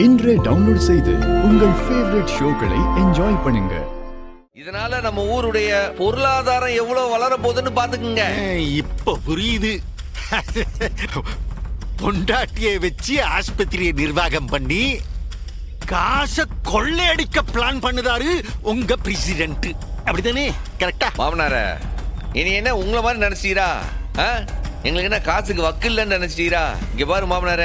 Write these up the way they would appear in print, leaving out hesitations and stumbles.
இன்றே டவுன்லோட் செய்து உங்கள் ஃபேவரட் ஷோக்களை என்ஜாய் பண்ணுங்க. இதனால நம்ம ஊருடைய பொருளாதாரம் எவ்வளவு வளர போகுதுன்னு பாத்துக்குங்க. இப்ப புரியுது. பொண்டாட்டியை வச்சு ஆஸ்பத்திரியை நிர்வாகம் பண்ணி காசை கொள்ளையடிக்க பிளான் பண்ணுறாரு உங்க பிரசிடென்ட். அப்படித்தானே? கரெக்டா? மாமனார, இனி என்ன உங்களை மாதிரி நினைச்சீரா? எங்களுக்கு என்ன காசுக்கு வக்கில்லன்னு நினைச்சீரா? இங்க பாரு மாமனார,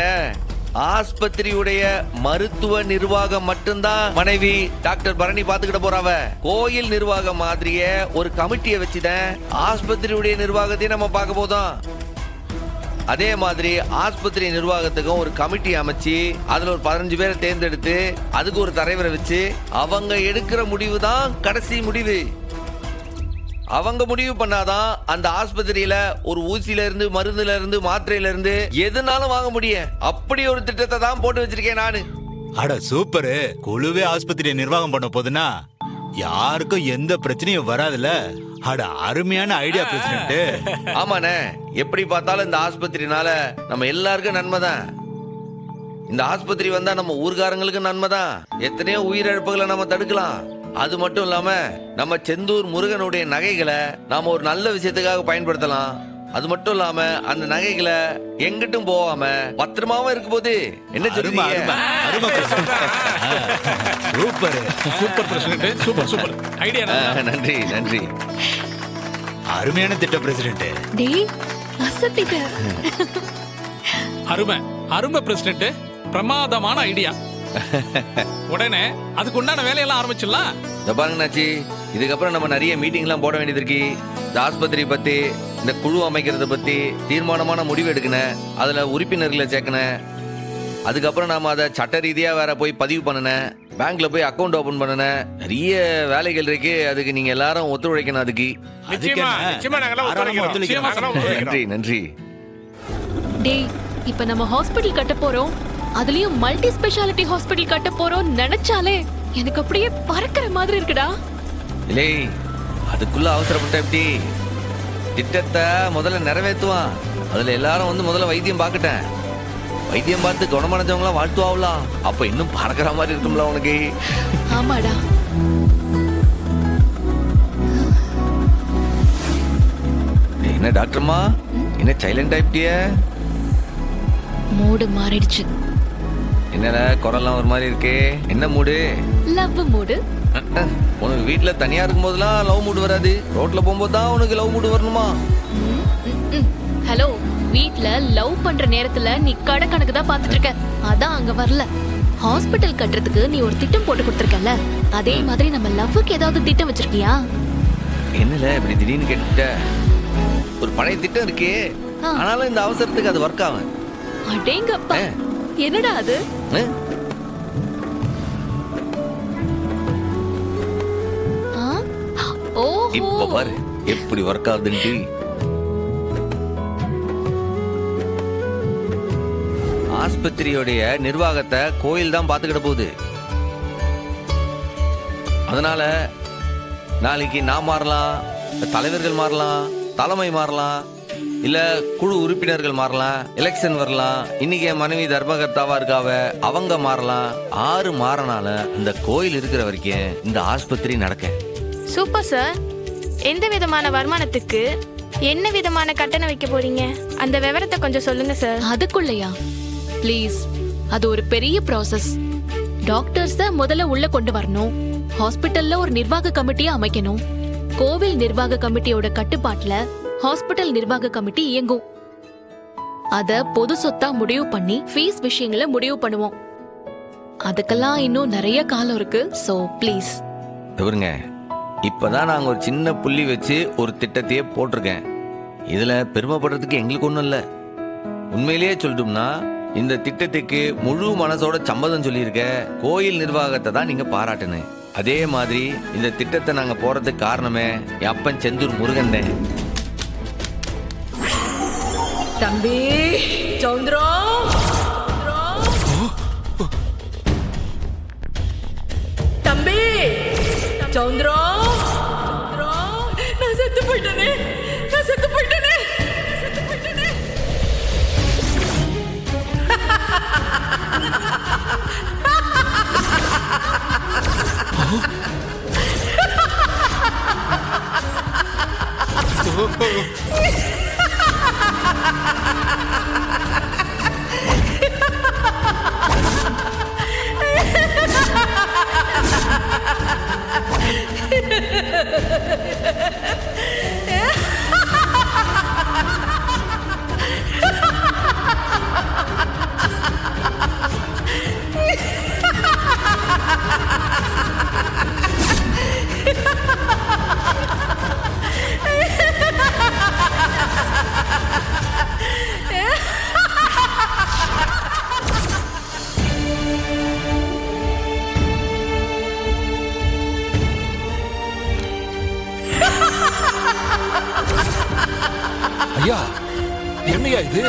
ஆஸ்பத்திரியுடைய மருத்துவ நிர்வாகம் மட்டும்தான் மனைவி டாக்டர் பரணி பாத்துக்கிட்ட போறாவ. கோயில் நிர்வாகம் மாதிரியே ஒரு கமிட்டியை வச்சுதான் ஆஸ்பத்திரியுடைய நிர்வாகத்தையும் நம்ம பார்க்க போதும். அதே மாதிரி ஆஸ்பத்திரி நிர்வாகத்துக்கும் ஒரு கமிட்டி அமைச்சு அதுல ஒரு 15 பேரை தேர்ந்தெடுத்து அதுக்கு ஒரு தலைவரை வச்சு அவங்க எடுக்கிற முடிவு தான் கடைசி முடிவு. அவங்க முடிவு பண்ணாதான் அந்த ஆஸ்பத்திரியில ஒரு ஊசியில இருந்து மருந்துல இருந்து மாத்திரையில இருந்து எதுனாலும் வாங்க முடியும். அப்படி ஒரு திட்டத்தை தான் போட்டு வச்சிருக்கேன் நானு. அட சூப்பரு. குழுவே ஆஸ்பத்திரியை நிர்வாகம் பண்ண போதுன்னா யாருக்கும் எந்த பிரச்சனையும் வராதுல. அட அருமையான ஐடியா பிரசிடென்ட். ஆமாண்ணே, எப்படி பார்த்தாலும் இந்த ஆஸ்பத்திரினால நம்ம எல்லாருக்கும் நன்மை தான். இந்த ஆஸ்பத்திரி வந்தா நம்ம ஊர்காரங்களுக்கு நன்மை தான். எத்தனையோ உயிரிழப்புகளை நம்ம தடுக்கலாம். அது மட்டும் இல்லாம நம்ம செந்தூர் முருகனுடைய நகைகளை நாம ஒரு நல்ல விஷயத்துக்காக பயன்படுத்தலாம். அது மட்டும் இல்லாம அந்த நகைகளை எங்கிட்டும் போகாம பத்திரமாவும் இருக்க போது. என்ன சொல்லுங்க? Super super president. Super super idea. நன்றி நன்றி. அருமையான திட்டம் பிரசிடென்ட். டேய் அசத்திட்ட. அருமை அருமை பிரசிடென்ட். பிரமாதமான ஐடியா. உடனே அதுக்கு உண்டான வேலையெல்லாம் ஆரம்பிச்சிடலாம். இந்த பாருங்க நாச்சி, இதுக்கப்புறம் நம்ம நிறைய மீட்டிங்லாம் போட வேண்டியது இருக்கு. இந்த ஆஸ்பத்திரி பத்தி, இந்த குழு அமைக்கிறத பத்தி தீர்மானமான முடிவு எடுக்கணும். அதுல உறுப்பினர்களை சேர்க்கணும். அதுக்கப்புறம் நாம அதை சட்ட ரீதியா வேற போய் பதிவு பண்ணணும். பேங்க்ல போய் அக்கௌண்ட் ஓபன் பண்ணணும். நிறைய வேலைகள் இருக்கு. அதுக்கு நீங்க எல்லாரும் ஒத்துழைக்கணும். அதுக்கு நன்றி நன்றி. டேய், இப்ப நம்ம ஹாஸ்பிடல் கட்ட போறோம். அதுலயும் மல்டி ஸ்பெஷாலிட்டி ஹாஸ்பிடல் கட்ட போறோம். நினைச்சாலே எனக்கு அப்படியே பறக்கிற மாதிரி இருக்குடா. இல்லை, அதுக்குள்ள அவசரப்பட்ட எப்படி? திட்டத்தை முதல்ல நிறைவேற்றுவான். அதுல எல்லாரும் வந்து முதல்ல வைத்தியம் பார்க்கட்டேன். வைத்தியம் பார்த்து குணமடைஞ்சவங்களாம் வாழ்த்துவாங்களா? அப்ப இன்னும் பறக்கிற மாதிரி இருக்கும்ல உனக்கு. ஆமாடா. என்ன டாக்டர்மா, என்ன சைலண்ட் ஆயிட்டிய? மூடு மாறிடுச்சு. என்னடா குரல்லாம் ஒரு மாதிரி இருக்கே? என்ன மூடு? Love mood. உனக்கு வீட்டுல தனியா இருக்கும் போதெல்லாம் லவ் மூடு வராது. ரோட்ல போகும்போது தான் உனக்கு லவ் மூடு வரணுமா? ஹலோ, வீட்ல லவ் பண்ற நேரத்துல நீ கடை கணக்கு தான் பாத்துட்டு இருக்க. அதான் அங்க வரல. ஹாஸ்பிடல் கட்டுறதுக்கு நீ ஒரு திட்டம் போட்டு கொடுத்திருக்கல. அதே மாதிரி நம்ம லவ்வுக்கு ஏதாவது திட்டம் வச்சிருக்கியா? என்னல இப்படி திடீர்னு கேட்டுட்ட? ஒரு பழைய திட்டம் இருக்கே, ஆனாலும் இந்த அவசரத்துக்கு அது ஒர்க் ஆகும். அடேங்கப்பா, என்னடா அது? இப்ப பாரு எப்படி ஒர்க் ஆகுதுன்னு. ஆஸ்பத்திரியோடைய நிர்வாகத்தை கோயில் தான் பாத்துக்கிட போகுது. அதனால நாளைக்கு நான் மாறலாம், தலைவர்கள் மாறலாம், தலைமை மாறலாம், இல்ல குழு உறுப்பினர்கள் மாறலாம், எலெக்ஷன் வரலாம். இன்னைக்கு என் மனைவி தர்மகர்த்தாவா இருக்காவ, அவங்க மாறலாம். 6 மாறனால இந்த கோயில் இருக்கிற வரைக்கும் இந்த ஆஸ்பத்திரி நடக்க. Super sir. எந்த விதமான வருமானத்துக்கு என்ன விதமான கட்டணம் வைக்க போறீங்க? அந்த விவரத்தை கொஞ்சம் சொல்லுங்க சார். அதுக்குள்ளயா? ப்ளீஸ், அது ஒரு பெரிய ப்ராசஸ். டாக்டர்ஸ் முதல்ல உள்ள கொண்டு வரணும். ஹாஸ்பிட்டல்ல ஒரு நிர்வாக கமிட்டியை அமைக்கணும். கோவில் நிர்வாக கமிட்டியோட கட்டுப்பாட்டுல ஹாஸ்பிட்டல் நிர்வாக கமிட்டி இயங்கும். அத பொது சொத்தா முடிவு பண்ணி ஃபீஸ் விஷயங்களை முடிவு பண்ணுவோம். அதுக்கெல்லாம் இன்னும் நிறைய காலம் இருக்கு. So please. தவிருங்க, இப்பதான் நாங்க ஒரு சின்ன புள்ளி வச்சு ஒரு திட்டத்தையே போட்டிருக்கேன். இதுல பெருமைப்படுறதுக்கு எங்களுக்கு ஒண்ணும் இல்ல. உண்மையிலேயே சொல்லட்டும்னா இந்த திட்டத்துக்கு முழு மனசோட சம்மதம் சொல்லியிருக்க கோயில் நிர்வாகத்தை தான் நீங்க பாராட்டணும். அதே மாதிரி இந்த திட்டத்தை நாங்க போறதுக்கு காரணமே என் அப்பன் செந்தூர் முருகன் தான். தம்பி சௌந்தரம், தம்பி சௌந்தரம், நான் செத்து போயிட்டேனே, நான் செத்து போயிட்டேனே, செத்து போயிட்டேனே. ஐயா என்னையா இது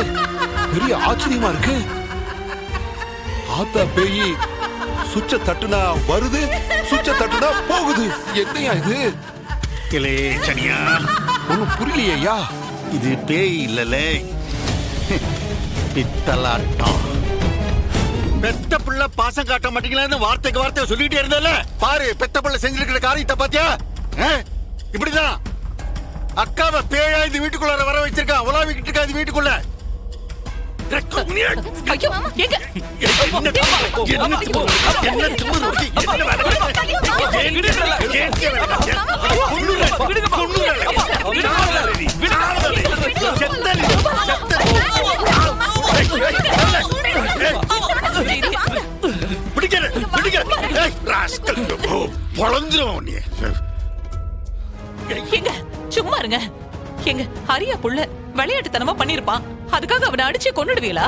பெரிய ஆச்சரியமா இருக்கு. ஆத்தா பேயி சுச்ச தட்டுனா வருது, சுச்ச தட்டுனா போகுது. என்னையா இது? கிளே சனியா, ஒண்ணும் புரியலையே ஐயா. இது பேய் இல்லலே, பித்தலாட்டம். பெத்த பிள்ளை பாசம் காட்ட மாட்டீங்களான்னு வார்த்தைக்கு வார்த்தை சொல்லிட்டே இருந்தல. பாரு பெத்த பிள்ளை செஞ்சிருக்கிற காரியத்தை பாத்தியா? இப்படிதான் அக்காவை பேயா இந்த வீட்டுக்குள்ள வர வச்சிருக்கா. உலாவிக்கிட்டு இருக்கா இந்த வீட்டுக்குள்ள. ஐயோ எங்க எங்க சும்மா இருங்க. எங்க ஹரியா புள்ள விளையாட்டுத்தனமா பண்ணிருப்பான். அதுக்காக அவனை அடிச்சு கொன்னுடுவீங்களா?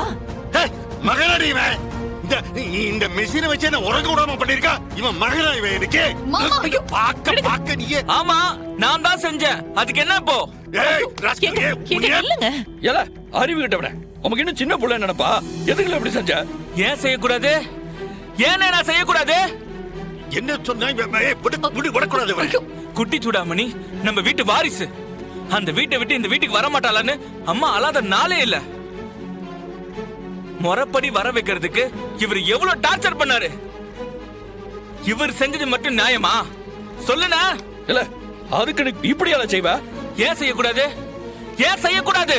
மகனாடி இவன். இந்த மெஷினை வச்சு என்ன உறங்க விடாம பண்ணிருக்கா. இவன் மகனா இவன் எனக்கு. ஐயோ, பாக்க நீயே. ஆமா நான் தான் செஞ்சேன். அதுக்கு என்ன இப்போ? இல்லங்க ஏல அறிவு கிட்டவன உனக்கு இன்னும் சின்ன புள்ள நினைப்பா. எதுக்குல அப்படி செஞ்ச? ஏன் செய்யக்கூடாது? ஏன் நான் செய்யக்கூடாது? என்ன சொன்னா குட்டி சூடாமணி நம்ம வீட்டு வாரிசு. அந்த வீட்டை விட்டு இந்த வீட்டுக்கு வர மாட்டாளான்னு அம்மா அழாத நாளே இல்ல. முறைப்படி வர வைக்கிறதுக்கு இவர் எவ்வளவு டார்ச்சர் பண்ணாரு. இவர் செஞ்சது மட்டும் நியாயமா சொல்லுனா? இல்ல அதுக்கு இப்படி எல்லாம் செய்வ. ஏன் செய்யக்கூடாது? ஏன் செய்யக்கூடாது?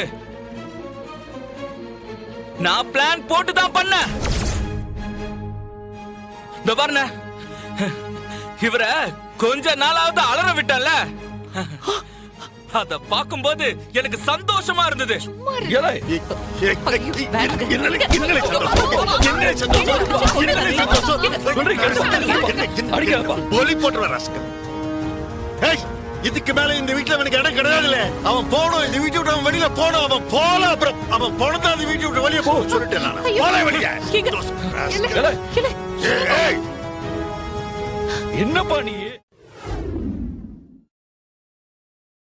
நான் பிளான் போட்டு தான் பண்ண. இந்த பாருங்க, இவர கொஞ்ச நாளாவது அலற விட்டல. அத பாக்கும்போது எனக்கு சந்தோஷமா இருந்தது. இதுக்கு மேல இந்த வீட்டுல அவனுக்கு இடம் கிடையாதுல்ல. அவன் போனோம், இந்த வீட்டை விட்டு அவன் வெளியில போனோம். அவன் போல அப்புறம் அவன் போனதான் இந்த வீட்டை விட்டு வெளியே போக சொல்லிட்டேன் நான். போல வெளியே. என்னப்பா நீ?